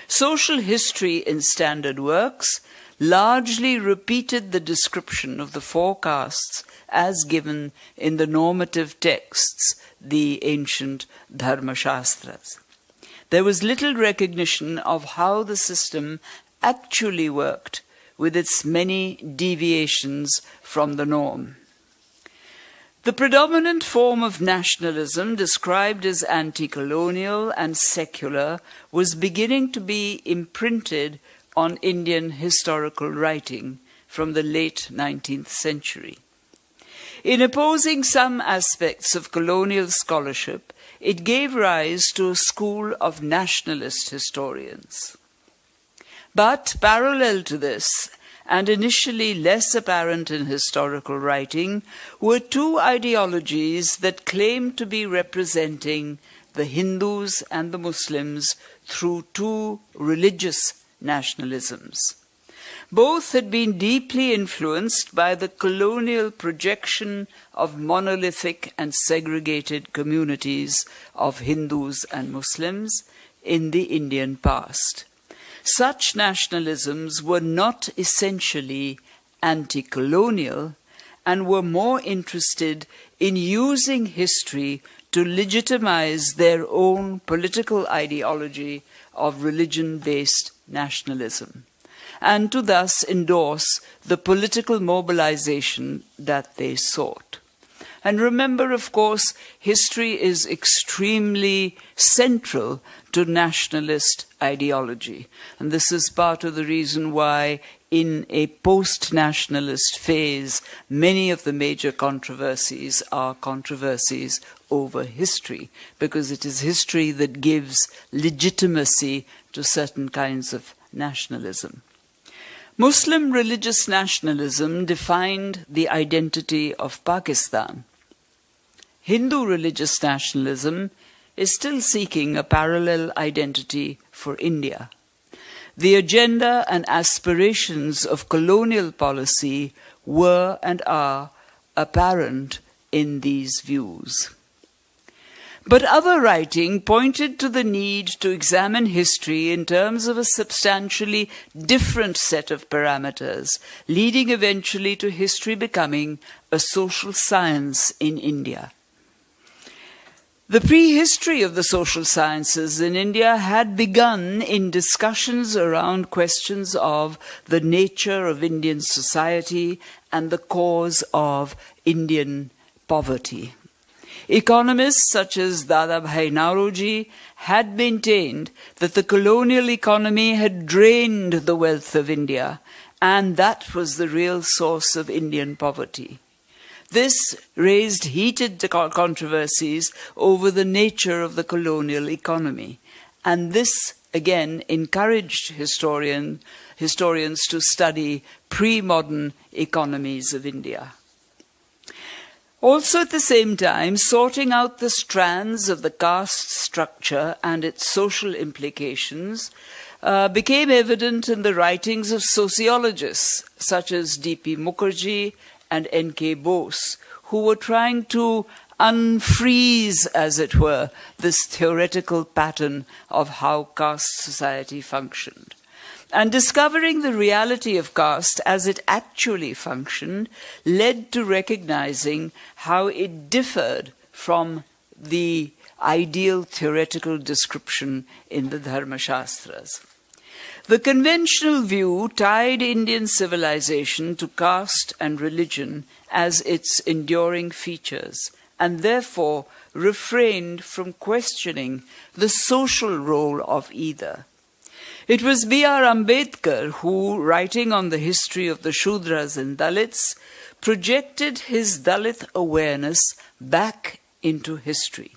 Social history in standard works largely repeated the description of the four castes as given in the normative texts, the ancient Dharma-shastras. There was little recognition of how the system actually worked with its many deviations from the norm. The predominant form of nationalism, described as anti-colonial and secular, was beginning to be imprinted on Indian historical writing from the late 19th century. In opposing some aspects of colonial scholarship, it gave rise to a school of nationalist historians. But parallel to this, and initially less apparent in historical writing, were two ideologies that claimed to be representing the Hindus and the Muslims through two religious nationalisms. Both had been deeply influenced by the colonial projection of monolithic and segregated communities of Hindus and Muslims in the Indian past. Such nationalisms were not essentially anti-colonial and were more interested in using history to legitimize their own political ideology of religion-based nationalism, and to thus endorse the political mobilization that they sought. And remember, of course, history is extremely central to nationalist ideology. And this is part of the reason why in a post-nationalist phase, many of the major controversies are controversies over history, because it is history that gives legitimacy to certain kinds of nationalism. Muslim religious nationalism defined the identity of Pakistan. Hindu religious nationalism is still seeking a parallel identity for India. The agenda and aspirations of colonial policy were and are apparent in these views. But other writing pointed to the need to examine history in terms of a substantially different set of parameters, leading eventually to history becoming a social science in India. The prehistory of the social sciences in India had begun in discussions around questions of the nature of Indian society and the cause of Indian poverty. Economists such as Dadabhai Nauroji had maintained that the colonial economy had drained the wealth of India, and that was the real source of Indian poverty. This raised heated controversies over the nature of the colonial economy, and this again encouraged historians to study pre-modern economies of India. Also at the same time, sorting out the strands of the caste structure and its social implications became evident in the writings of sociologists such as D.P. Mukherjee and N.K. Bose, who were trying to unfreeze, as it were, this theoretical pattern of how caste society functioned. And discovering the reality of caste as it actually functioned led to recognizing how it differed from the ideal theoretical description in the Dharma-shastras. The conventional view tied Indian civilization to caste and religion as its enduring features, and therefore refrained from questioning the social role of either. It was B.R. Ambedkar who, writing on the history of the Shudras and Dalits, projected his Dalit awareness back into history.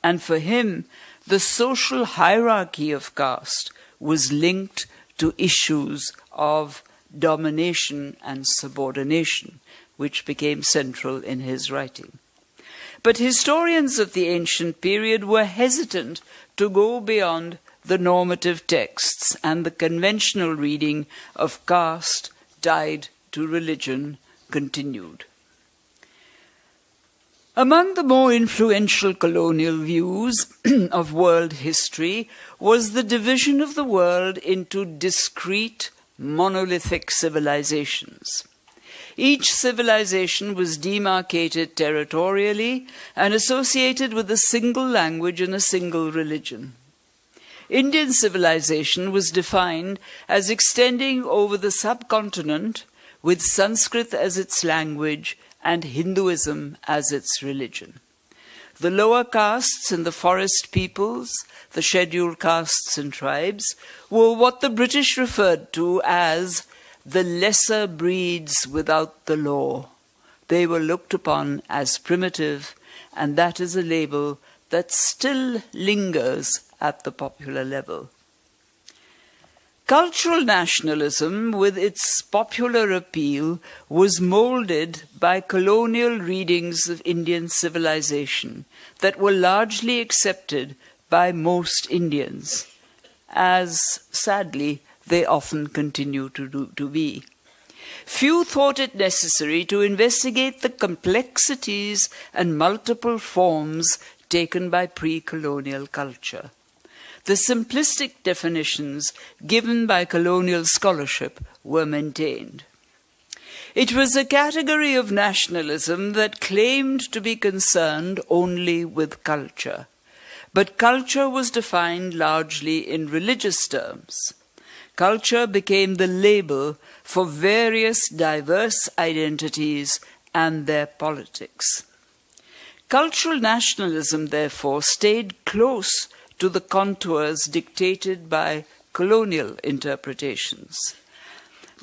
And for him, the social hierarchy of caste was linked to issues of domination and subordination, which became central in his writing. But historians of the ancient period were hesitant to go beyond the normative texts, and the conventional reading of caste tied to religion continued. Among the more influential colonial views of world history was the division of the world into discrete, monolithic civilizations. Each civilization was demarcated territorially and associated with a single language and a single religion. Indian civilization was defined as extending over the subcontinent with Sanskrit as its language and Hinduism as its religion. The lower castes and the forest peoples, the scheduled castes and tribes, were what the British referred to as the lesser breeds without the law. They were looked upon as primitive, and that is a label that still lingers at the popular level. Cultural nationalism, with its popular appeal, was moulded by colonial readings of Indian civilization that were largely accepted by most Indians, as sadly they often continue to be. Few thought it necessary to investigate the complexities and multiple forms taken by pre-colonial culture. The simplistic definitions given by colonial scholarship were maintained. It was a category of nationalism that claimed to be concerned only with culture, but culture was defined largely in religious terms. Culture became the label for various diverse identities and their politics. Cultural nationalism, therefore, stayed close to the contours dictated by colonial interpretations.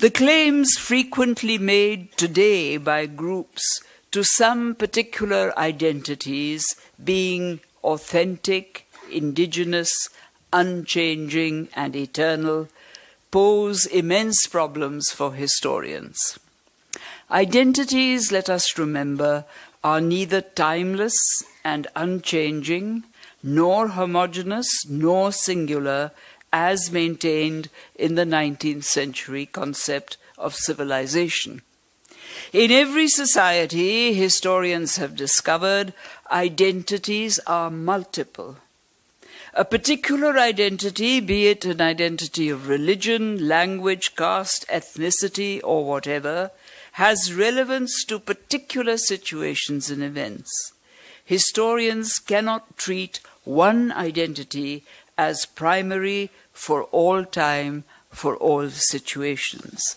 The claims frequently made today by groups to some particular identities being authentic, indigenous, unchanging, and eternal pose immense problems for historians. Identities, let us remember, are neither timeless and unchanging, nor homogeneous, nor singular, as maintained in the 19th century concept of civilization. In every society, historians have discovered, identities are multiple. A particular identity, be it an identity of religion, language, caste, ethnicity, or whatever, has relevance to particular situations and events. Historians cannot treat one identity as primary for all time, for all situations.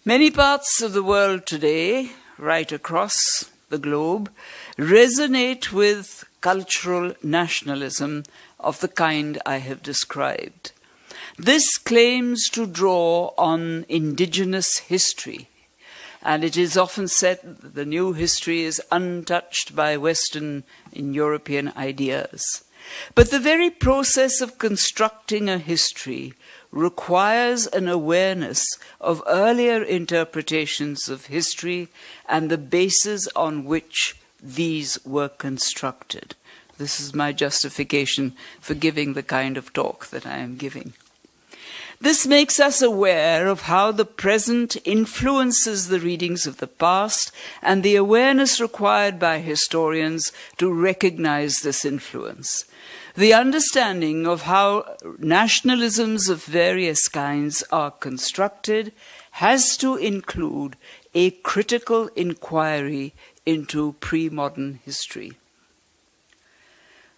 Many parts of the world today, right across the globe, resonate with cultural nationalism of the kind I have described. This claims to draw on indigenous history, and it is often said that the new history is untouched by Western and European ideas. But the very process of constructing a history requires an awareness of earlier interpretations of history and the basis on which these were constructed. This is my justification for giving the kind of talk that I am giving. This makes us aware of how the present influences the readings of the past and the awareness required by historians to recognize this influence. The understanding of how nationalisms of various kinds are constructed has to include a critical inquiry into pre-modern history.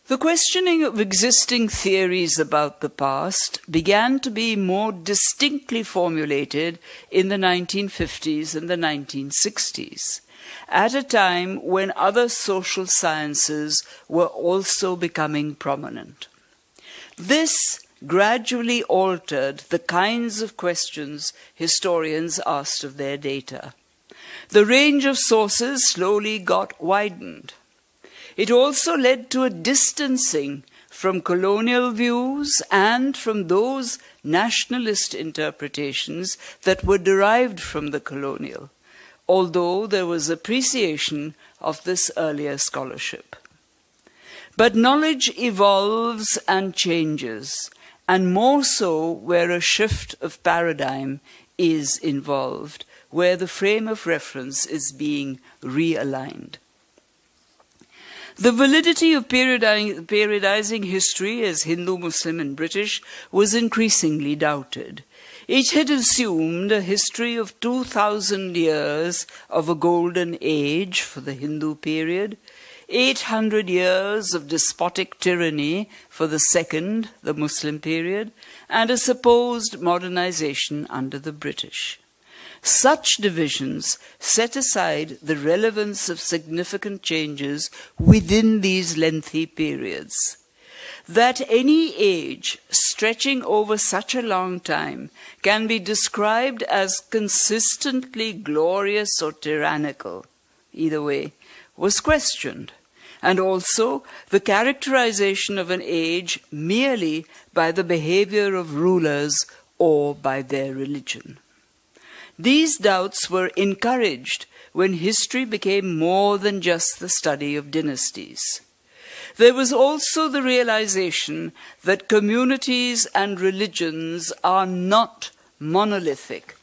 The questioning of existing theories about the past began to be more distinctly formulated in the 1950s and the 1960s, at a time when other social sciences were also becoming prominent. This gradually altered the kinds of questions historians asked of their data. The range of sources slowly got widened. It also led to a distancing from colonial views and from those nationalist interpretations that were derived from the colonial, although there was appreciation of this earlier scholarship. But knowledge evolves and changes, and more so where a shift of paradigm is involved, where the frame of reference is being realigned. The validity of periodizing history as Hindu, Muslim and British was increasingly doubted. It had assumed a history of 2,000 years of a golden age for the Hindu period, 800 years of despotic tyranny for the second, the Muslim period, and a supposed modernization under the British. Such divisions set aside the relevance of significant changes within these lengthy periods. That any age stretching over such a long time can be described as consistently glorious or tyrannical, either way, was questioned, and also the characterization of an age merely by the behavior of rulers or by their religion. These doubts were encouraged when history became more than just the study of dynasties. There was also the realization that communities and religions are not monolithic,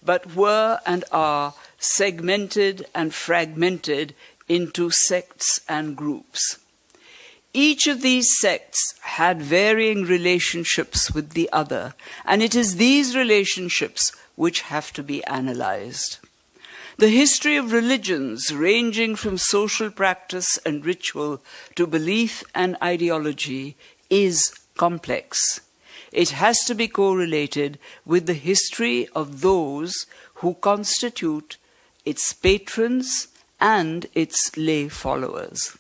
but were and are segmented and fragmented into sects and groups. Each of these sects had varying relationships with the other, and it is these relationships which have to be analyzed. The history of religions, ranging from social practice and ritual to belief and ideology, is complex. It has to be correlated with the history of those who constitute its patrons and its lay followers.